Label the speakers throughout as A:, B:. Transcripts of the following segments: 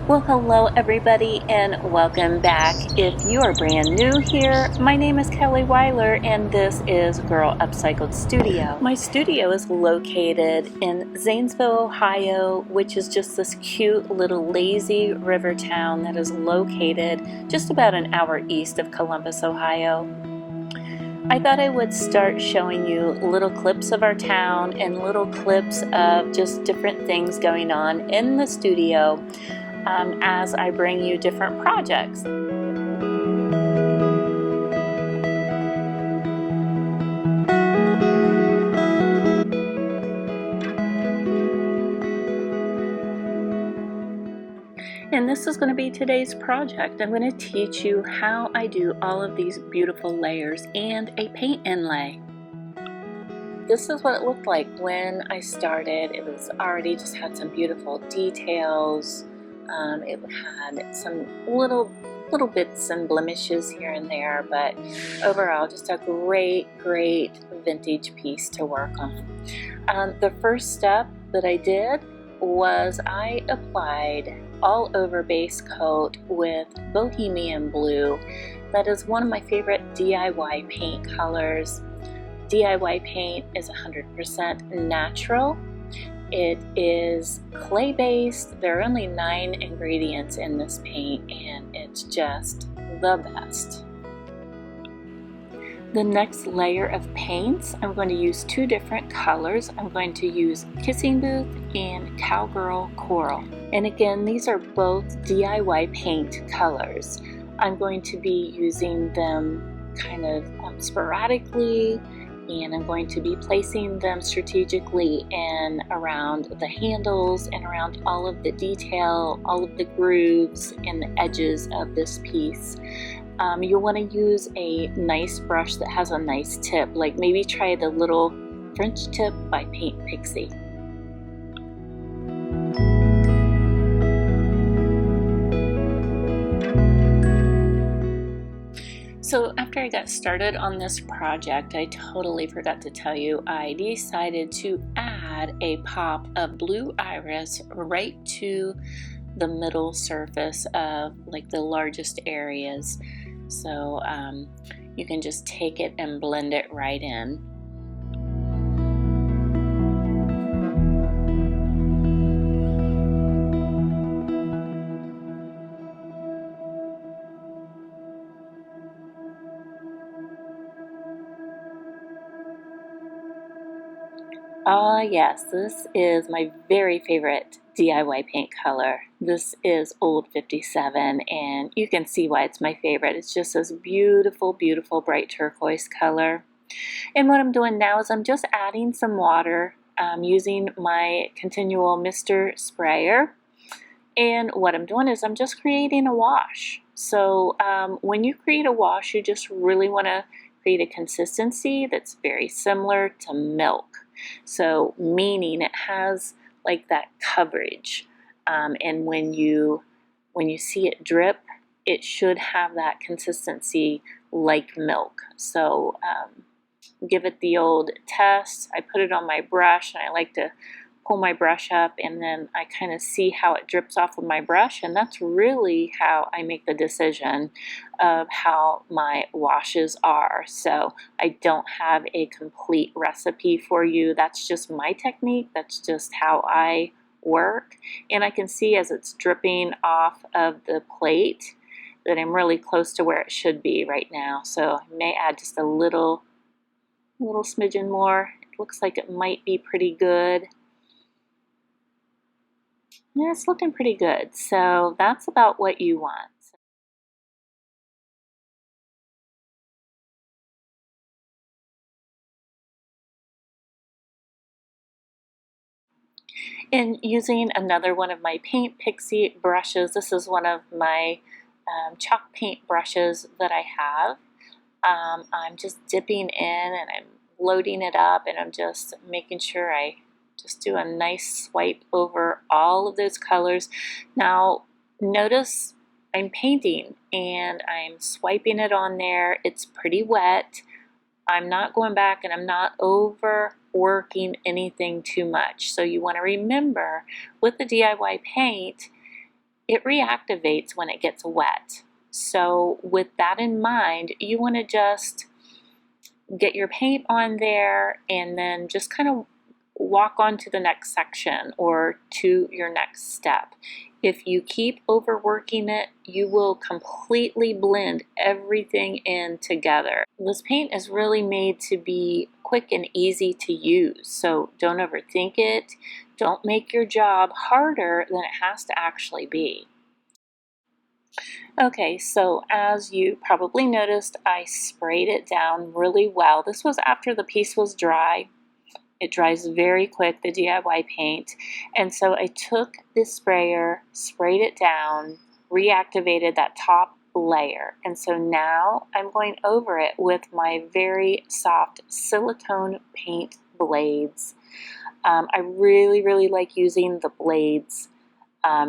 A: Well, hello everybody and welcome back. If you are brand new here, my name is Kelly Wiler and this is Girl Upcycled Studio. My studio is located in Zanesville, Ohio, which is just this cute little lazy river town that is located just about an hour east of Columbus, Ohio. I thought I would start showing you little clips of our town and little clips of just different things going on in the studio as I bring you different projects. And this is going to be today's project. I'm going to teach you how I do all of these beautiful layers and a paint inlay. This is what it looked like when I started. It was already just had some beautiful details. It had some little bits and blemishes here and there, but overall just a great vintage piece to work on. The first step that I did was I applied all over base coat with Bohemian Blue. That is one of my favorite DIY paint colors. DIY paint is 100% natural. It is clay based. There are only 9 ingredients in this paint and it's just the best. The next layer of paints, I'm going to use 2 different colors. I'm going to use Kissing Booth and Cowgirl Coral. And again, these are both DIY paint colors. I'm going to be using them kind of sporadically, and I'm going to be placing them strategically in around the handles and around all of the detail, all of the grooves and the edges of this piece. You'll want to use a nice brush that has a nice tip, like maybe try the Lil Frenchie tip by Paint Pixie. So after I got started on this project, I totally forgot to tell you, I decided to add a pop of blue iris right to the middle surface of like the largest areas. So you can just take it and blend it right in. Yes, this is my very favorite DIY paint color. This is Old 57 and you can see why it's my favorite. It's just this beautiful bright turquoise color. And what I'm doing now is I'm just adding some water using my continual mister sprayer. And what I'm doing is I'm just creating a wash. So when you create a wash, you just really want to create a consistency that's very similar to milk. So meaning it has like that coverage, and when you see it drip, it should have that consistency like milk. So give it the old test. I put it on my brush and I like to pull my brush up and then I kind of see how it drips off of my brush, and that's really how I make the decision of how my washes are. So I don't have a complete recipe for you. That's just my technique. That's just how I work, and I can see as it's dripping off of the plate that I'm really close to where it should be right now. So I may add just a little smidgen more. It looks like it might be pretty good. Yeah, it's looking pretty good. So that's about what you want. And using another one of my Paint Pixie brushes, this is one of my chalk paint brushes that I have. I'm just dipping in and I'm loading it up and I'm just making sure I just do a nice swipe over all of those colors. Now notice I'm painting and I'm swiping it on there. It's pretty wet. I'm not going back and I'm not overworking anything too much. So you want to remember with the DIY paint, it reactivates when it gets wet. So with that in mind, you want to just get your paint on there and then just kind of walk on to the next section or to your next step. If you keep overworking it, you will completely blend everything in together. This paint is really made to be quick and easy to use, so don't overthink it. Don't make your job harder than it has to actually be. Okay, so as you probably noticed, I sprayed it down really well. This was after the piece was dry. It dries very quick, the DIY paint. And so I took this sprayer, sprayed it down, reactivated that top layer. And so now I'm going over it with my very soft silicone paint blades. I really like using the blades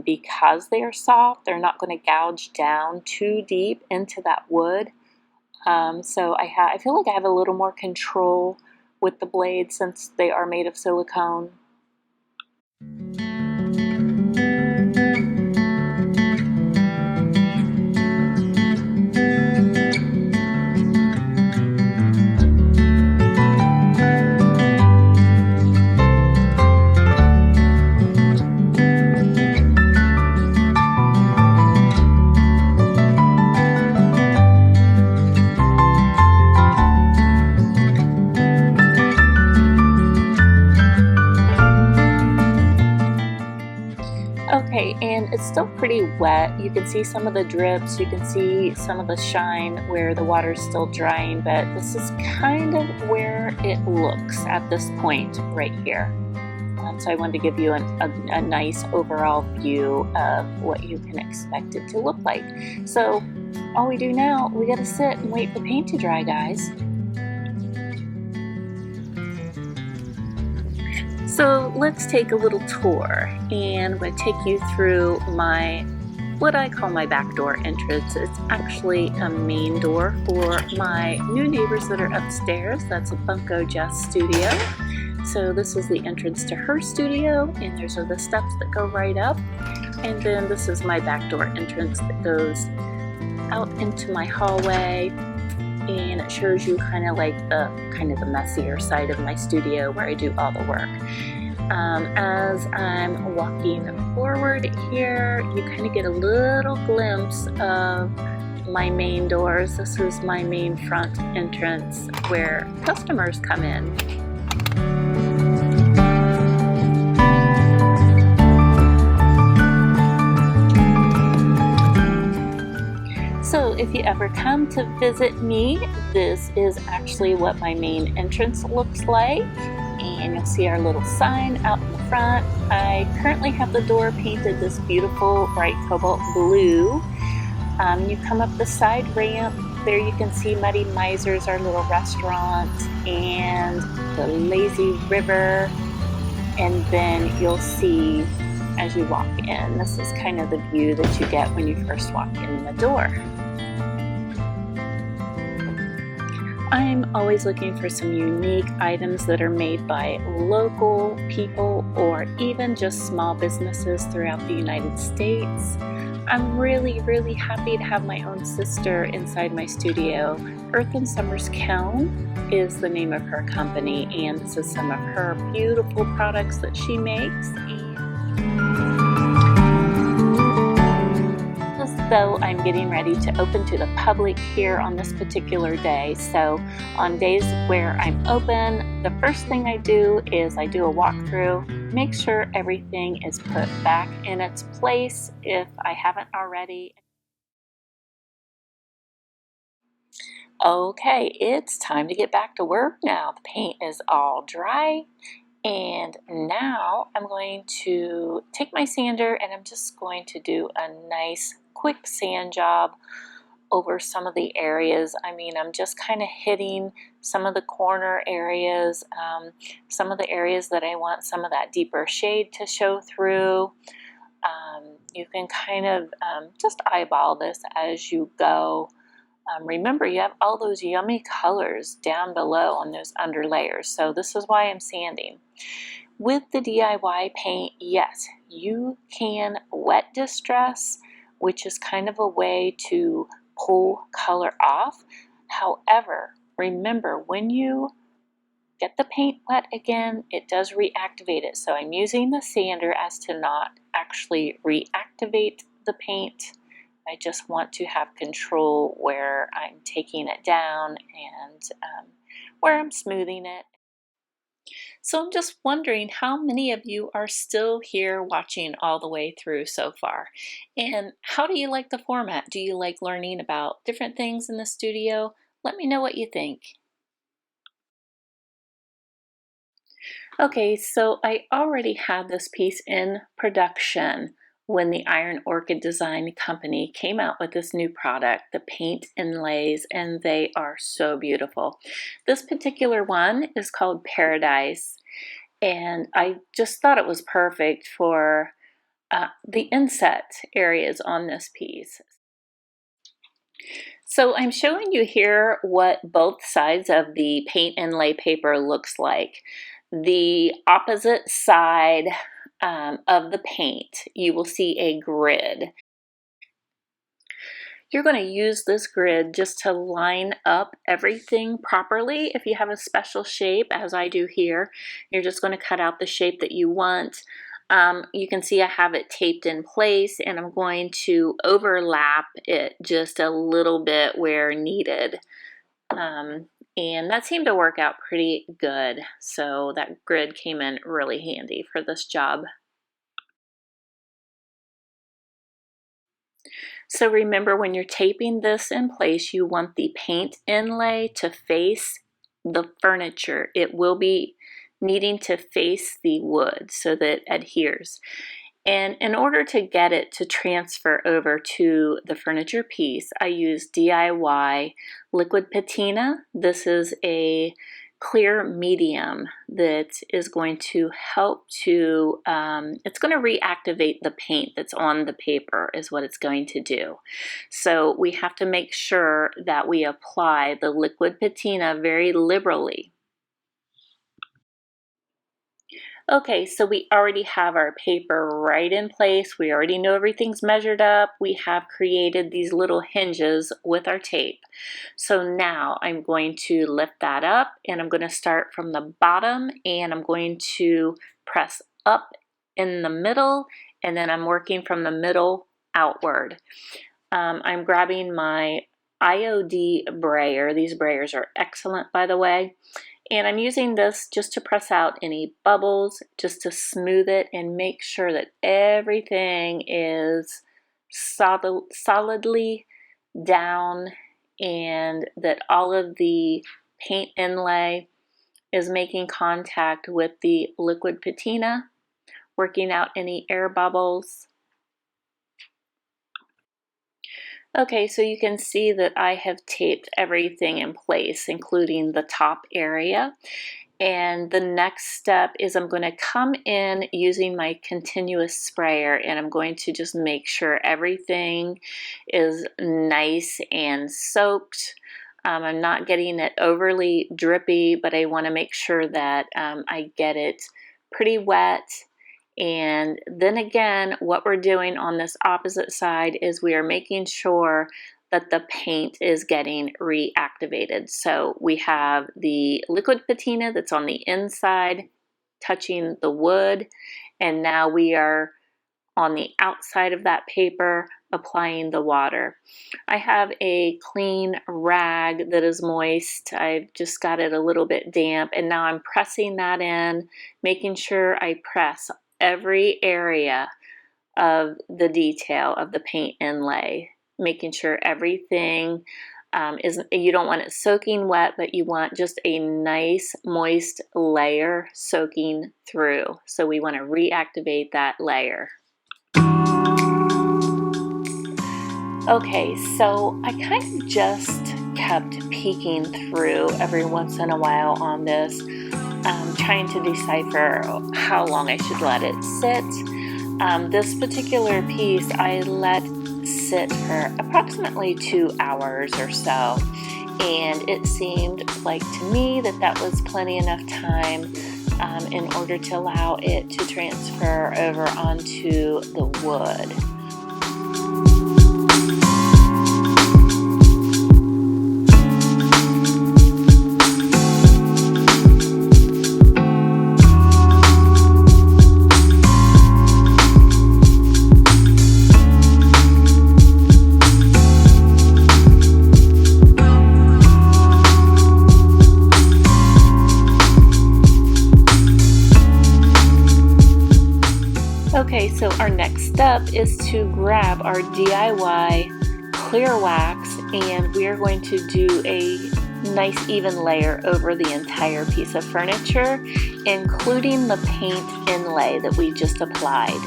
A: because they are soft. They're not going to gouge down too deep into that wood. So I feel like I have a little more control with the blades since they are made of silicone. Okay, and it's still pretty wet. You can see some of the drips, you can see some of the shine where the water's still drying, but this is kind of where it looks at this point right here. So I wanted to give you a nice overall view of what you can expect it to look like. So all we do now, we gotta sit and wait for paint to dry, guys. So let's take a little tour, and I'm going to take you through what I call my back door entrance. It's actually a main door for my new neighbors that are upstairs. That's a Bunko Jess studio. So this is the entrance to her studio, and those are the steps that go right up. And then this is my back door entrance that goes out into my hallway. And it shows you kind of the messier side of my studio where I do all the work. As I'm walking forward here, you kind of get a little glimpse of my main doors. This is my main front entrance where customers come in. So if you ever come to visit me, this is actually what my main entrance looks like. And you'll see our little sign out in the front. I currently have the door painted this beautiful bright cobalt blue. You come up the side ramp. There you can see Muddy Miser's, our little restaurant, and the lazy river. And then you'll see as you walk in, this is kind of the view that you get when you first walk in the door. I'm always looking for some unique items that are made by local people or even just small businesses throughout the United States. I'm really happy to have my own sister inside my studio. Earth and Summers Kiln is the name of her company, and this is some of her beautiful products that she makes. So I'm getting ready to open to the public here on this particular day. So on days where I'm open, the first thing I do is I do a walkthrough, make sure everything is put back in its place if I haven't already. Okay, it's time to get back to work now. The paint is all dry. And now I'm going to take my sander and I'm just going to do a nice quick sand job over some of the areas. I mean, I'm just kind of hitting some of the corner areas, some of the areas that I want some of that deeper shade to show through. You can kind of just eyeball this as you go. Remember, you have all those yummy colors down below on those under layers, so this is why I'm sanding. With the DIY paint, yes, you can wet distress, which is kind of a way to pull color off. However, remember, when you get the paint wet again, it does reactivate it. So I'm using the sander as to not actually reactivate the paint. I just want to have control where I'm taking it down and where I'm smoothing it. So I'm just wondering how many of you are still here watching all the way through so far. And how do you like the format? Do you like learning about different things in the studio? Let me know what you think. Okay, so I already had this piece in production when the Iron Orchid Design Company came out with this new product, the Paint Inlays, and they are so beautiful. This particular one is called Paradise, and I just thought it was perfect for the inset areas on this piece. So I'm showing you here what both sides of the paint inlay paper looks like. The opposite side of the paint, you will see a grid. You're going to use this grid just to line up everything properly. If you have a special shape, as I do here, you're just going to cut out the shape that you want. You can see I have it taped in place, and I'm going to overlap it just a little bit where needed. And that seemed to work out pretty good. So that grid came in really handy for this job. So remember, when you're taping this in place, you want the paint inlay to face the furniture. It will be needing to face the wood so that it adheres. And in order to get it to transfer over to the furniture piece, I use DIY liquid patina. This is a clear medium that is going to help to, it's going to reactivate the paint that's on the paper is what it's going to do. So we have to make sure that we apply the liquid patina very liberally. Okay, so we already have our paper right in place. We already know everything's measured up. We have created these little hinges with our tape. So now I'm going to lift that up, and I'm going to start from the bottom, and I'm going to press up in the middle, and then I'm working from the middle outward. I'm grabbing my IOD brayer. These brayers are excellent, by the way. And I'm using this just to press out any bubbles, just to smooth it and make sure that everything is solidly down and that all of the paint inlay is making contact with the liquid patina, working out any air bubbles. Okay, so you can see that I have taped everything in place, including the top area. And the next step is I'm going to come in using my continuous sprayer, and I'm going to just make sure everything is nice and soaked. I'm not getting it overly drippy, but I want to make sure that I get it pretty wet. And then again, what we're doing on this opposite side is we are making sure that the paint is getting reactivated. So we have the liquid patina that's on the inside touching the wood, and now we are on the outside of that paper applying the water. I have a clean rag that is moist. I've just got it a little bit damp, and now I'm pressing that in, making sure I press every area of the detail of the paint inlay, making sure everything you don't want it soaking wet, but you want just a nice moist layer soaking through. So we want to reactivate that layer. Okay, so I kind of just kept peeking through every once in a while on this, trying to decipher how long I should let it sit. This particular piece I let sit for approximately 2 hours or so, and it seemed like to me that that was plenty enough time in order to allow it to transfer over onto the wood. Okay, so our next step is to grab our DIY clear wax, and we are going to do a nice even layer over the entire piece of furniture, including the paint inlay that we just applied.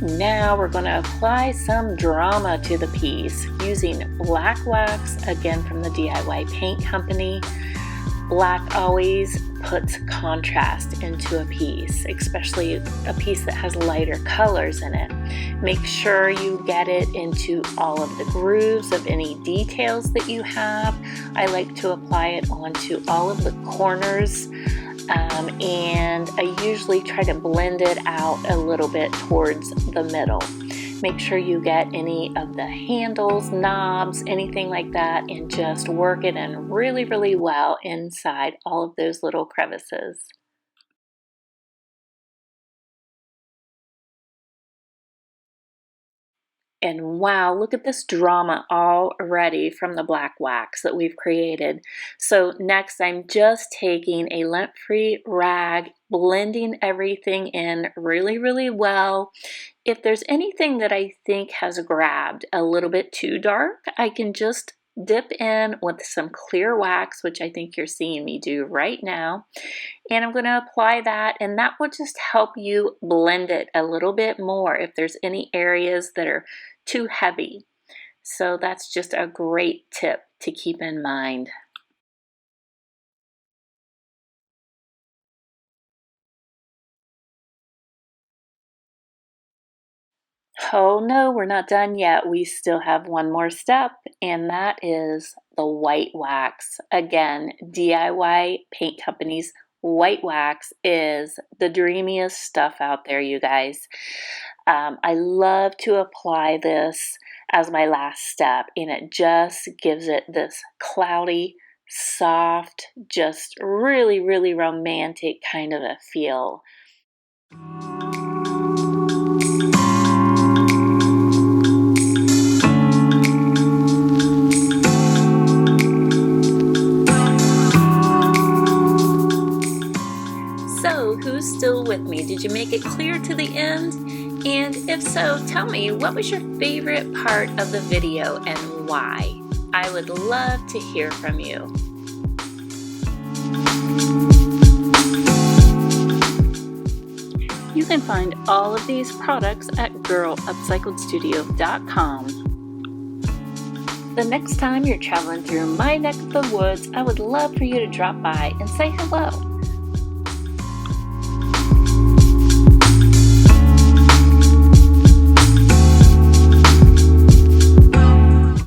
A: Now we're going to apply some drama to the piece using black wax, again from the DIY Paint Company. Black always puts contrast into a piece, especially a piece that has lighter colors in it. Make sure you get it into all of the grooves of any details that you have. I like to apply it onto all of the corners. And I usually try to blend it out a little bit towards the middle. Make sure you get any of the handles, knobs, anything like that, and just work it in really, really well inside all of those little crevices. And wow, look at this drama already from the black wax that we've created. So next, I'm just taking a lint-free rag, blending everything in really, really well. If there's anything that I think has grabbed a little bit too dark, I can just dip in with some clear wax, which I think you're seeing me do right now. And I'm going to apply that, and that will just help you blend it a little bit more if there's any areas that are too heavy. So that's just a great tip to keep in mind. Oh no, we're not done yet. We still have one more step, and that is the white wax. Again, DIY Paint Company's white wax is the dreamiest stuff out there, you guys. I love to apply this as my last step, and it just gives it this cloudy, soft, just really, really romantic kind of a feel. So, who's still with me? Did you make it clear to the end? And if so, tell me, what was your favorite part of the video and why? I would love to hear from you. You can find all of these products at girlupcycledstudio.com. The next time you're traveling through my neck of the woods, I would love for you to drop by and say hello.